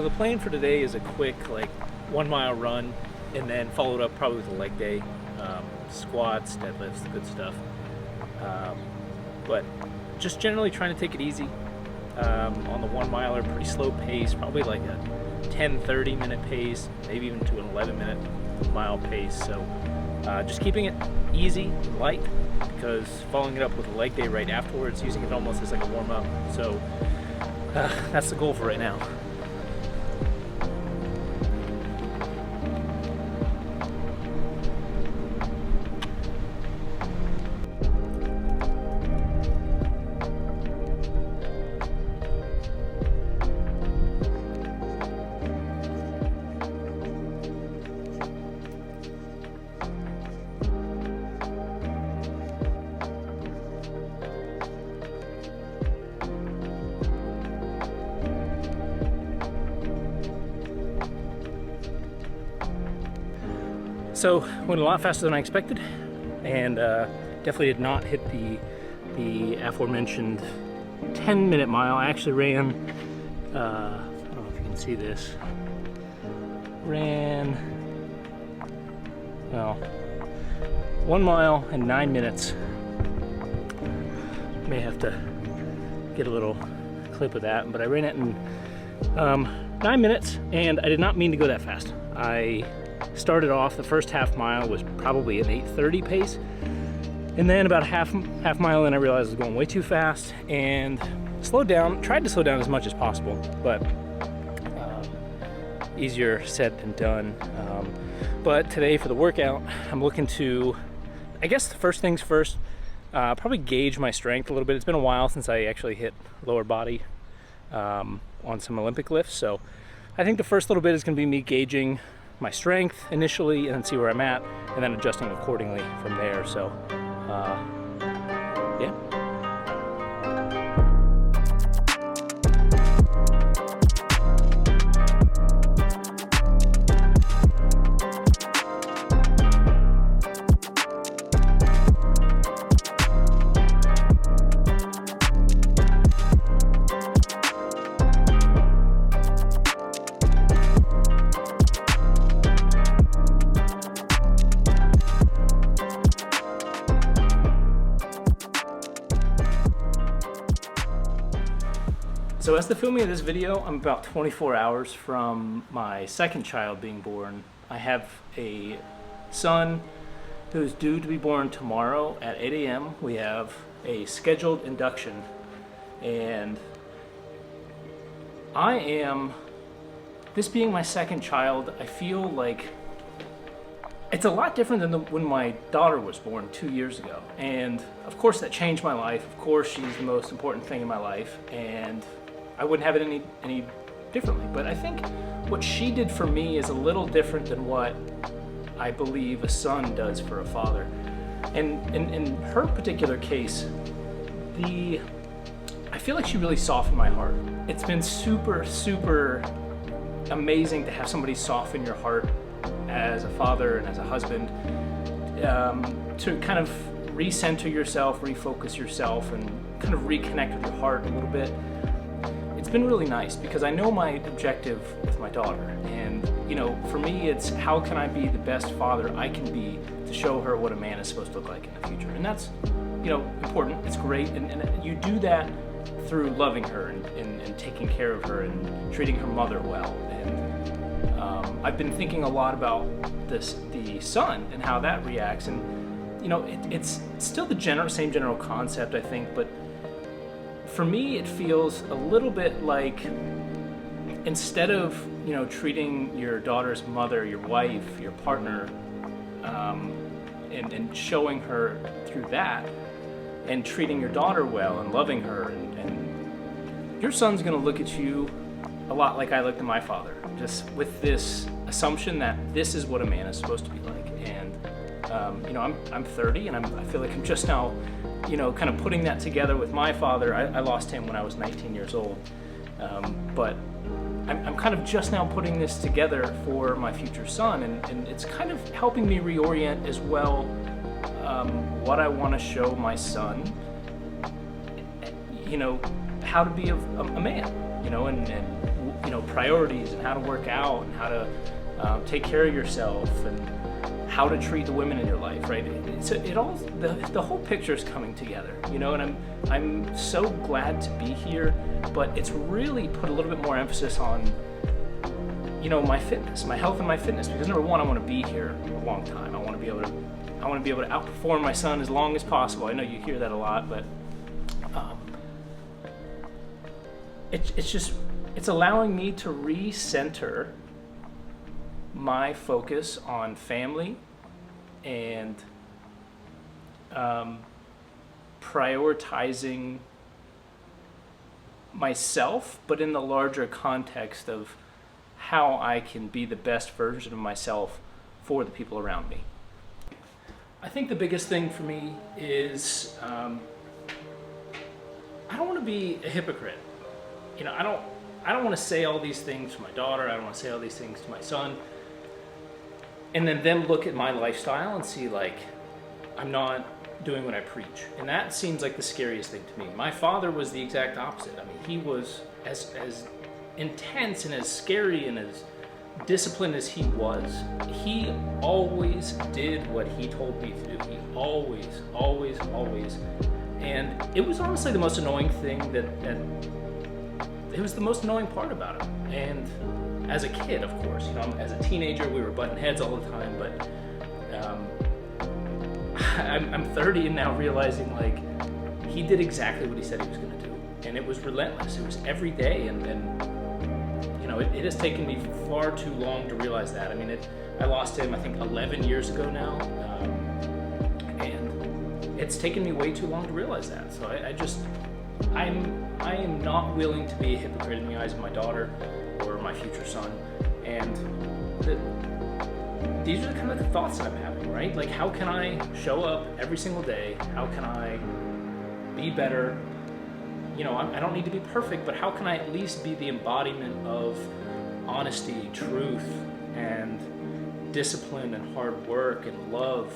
So the plan for today is a quick, like, 1 mile run, and then followed up probably with a leg day, squats, deadlifts, the good stuff. But just generally trying to take it easy. On the 1 miler, pretty slow pace, probably like a 10-30 minute pace, maybe even to an 11-minute mile pace. So just keeping it easy, light, because following it up with a leg day right afterwards, using it almost as like a warm-up. So that's the goal for right now. So went a lot faster than I expected, and definitely did not hit the aforementioned 10-minute mile. I actually ran, I don't know if you can see this, ran, well, 1 mile in 9 minutes. May have to get a little clip of that, but I ran it in 9 minutes, and I did not mean to go that fast. I started off, the first half mile was probably an 8:30 pace, and then about half mile in I realized I was going way too fast and slowed down, tried to slow down as much as possible, but easier said than done. But today for the workout, I'm looking to, I guess the first things first, probably gauge my strength a little bit. It's been a while since I actually hit lower body on some Olympic lifts, so I think the first little bit is going to be me gauging my strength initially and then see where I'm at, and then adjusting accordingly from there. So yeah. So as the filming of this video, I'm about 24 hours from my second child being born. I have a son who's due to be born tomorrow at 8 a.m. We have a scheduled induction, and this being my second child, I feel like it's a lot different than when my daughter was born 2 years ago. And of course that changed my life. Of course she's the most important thing in my life, and I wouldn't have it any differently. But I think what she did for me is a little different than what I believe a son does for a father. And in her particular case, I feel like she really softened my heart. It's been super, super amazing to have somebody soften your heart as a father and as a husband, to kind of recenter yourself, refocus yourself, and kind of reconnect with your heart a little bit. It's been really nice because I know my objective with my daughter, and for me it's how can I be the best father I can be to show her what a man is supposed to look like in the future. And that's important, it's great, and you do that through loving her and taking care of her and treating her mother well. And I've been thinking a lot about the son and how that reacts, and it's still the same general concept, I think, but for me it feels a little bit like, instead of treating your daughter's mother, your wife, your partner, and showing her through that, and treating your daughter well and loving her, and your son's gonna look at you a lot like I looked at my father, just with this assumption that this is what a man is supposed to be like. And I'm 30, and I feel like I'm just now kind of putting that together with my father. I lost him when I was 19 years old, but I'm kind of just now putting this together for my future son, and it's kind of helping me reorient as well what I want to show my son, how to be a man, and priorities and how to work out and how to take care of yourself and how to treat the women in your life, right? The whole picture is coming together, and I'm so glad to be here, but it's really put a little bit more emphasis on, my fitness, my health and my fitness, because number one, I want to be here a long time. I want to be able to outperform my son as long as possible. I know you hear that a lot, but it's allowing me to recenter my focus on family and prioritizing myself, but in the larger context of how I can be the best version of myself for the people around me. I think the biggest thing for me is I don't want to be a hypocrite. I don't want to say all these things to my daughter. I don't want to say all these things to my son, and then them look at my lifestyle and see like I'm not doing what I preach. And that seems like the scariest thing to me. My father was the exact opposite. I mean, he was as intense and as scary and as disciplined as he was. He always did what he told me to do. He always. And it was honestly the most annoying thing it was the most annoying part about him. And as a kid, of course, as a teenager, we were butting heads all the time, but I'm 30 and now realizing like he did exactly what he said he was going to do, and it was relentless. It was every day, and it has taken me far too long to realize that. I mean, I lost him I think 11 years ago now, and it's taken me way too long to realize that. So I am not willing to be a hypocrite in the eyes of my daughter or my future son, and these are kind of the thoughts that I'm having, right? Like, how can I show up every single day? How can I be better? I don't need to be perfect, but how can I at least be the embodiment of honesty, truth, and discipline, and hard work, and love,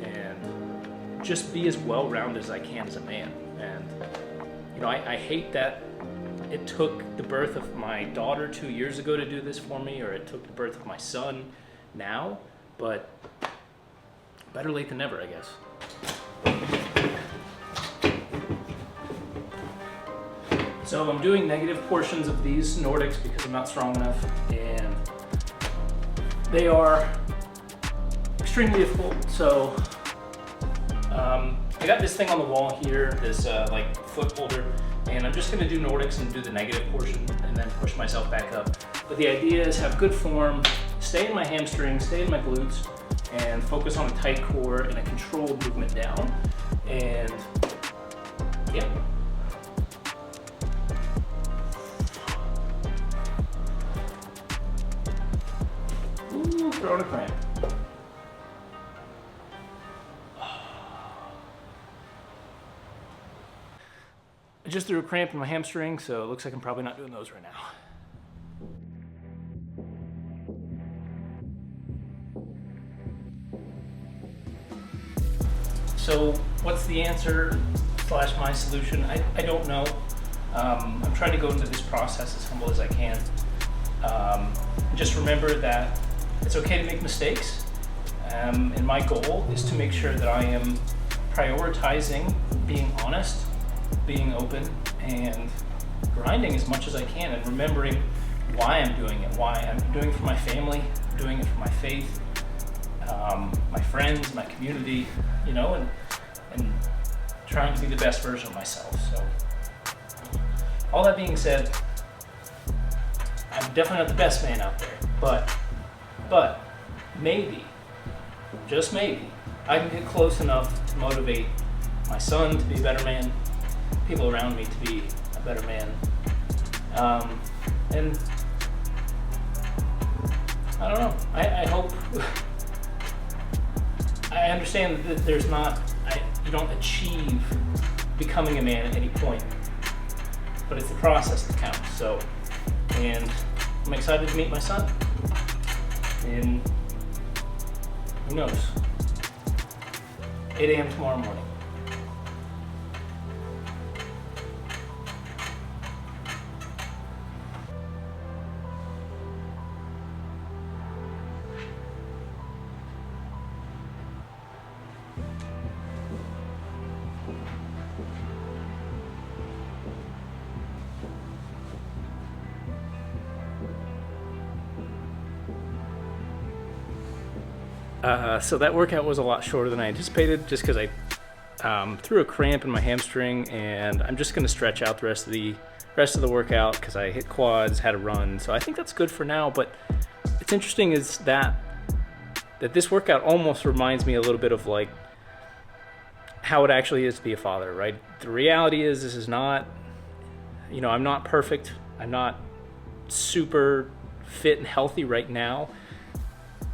and just be as well-rounded as I can as a man? And I hate that it took the birth of my daughter 2 years ago to do this for me, or it took the birth of my son now, but better late than never, I guess. So I'm doing negative portions of these Nordics because I'm not strong enough, and they are extremely difficult. So I got this thing on the wall here, this foot holder, and I'm just gonna do Nordics and do the negative portion and then push myself back up. But the idea is have good form, stay in my hamstrings, stay in my glutes, and focus on a tight core and a controlled movement down. And yeah. Ooh, throwing a cramp. I just threw a cramp in my hamstring, so it looks like I'm probably not doing those right now. So what's the answer / my solution? I don't know. I'm trying to go into this process as humble as I can. Just remember that it's okay to make mistakes. And my goal is to make sure that I am prioritizing being honest, being open, and grinding as much as I can, and remembering why I'm doing it, why I'm doing it for my family, I'm doing it for my faith, my friends, my community, and trying to be the best version of myself. So, all that being said, I'm definitely not the best man out there, but maybe, just maybe, I can get close enough to motivate my son to be a better man, people around me to be a better man, and I don't know. I hope. I understand that you don't achieve becoming a man at any point, but it's the process that counts. So, and I'm excited to meet my son. And who knows? 8 a.m. tomorrow morning. So that workout was a lot shorter than I anticipated, just because I threw a cramp in my hamstring, and I'm just going to stretch out the rest of the workout because I hit quads, had a run. So I think that's good for now. But it's interesting is that this workout almost reminds me a little bit of like how it actually is to be a father, right? The reality is this is not, I'm not perfect. I'm not super fit and healthy right now.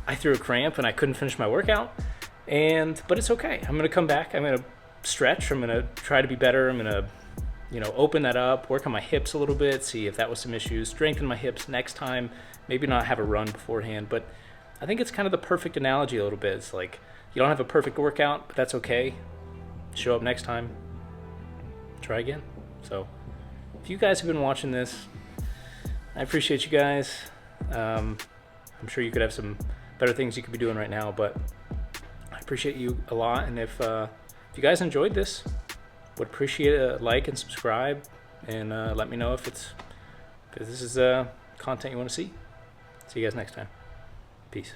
I threw a cramp and I couldn't finish my workout, but it's okay. I'm gonna come back. I'm gonna stretch. I'm gonna try to be better. I'm gonna, open that up, work on my hips a little bit, see if that was some issues, strengthen my hips next time, maybe not have a run beforehand. But I think it's kind of the perfect analogy a little bit. It's like, you don't have a perfect workout, but that's okay. Show up next time, try again. So if you guys have been watching this, I appreciate you guys. I'm sure you could have some better things you could be doing right now, but I appreciate you a lot. And if you guys enjoyed this, would appreciate a like and subscribe, and let me know if this is content you want to see. See you guys next time. Peace.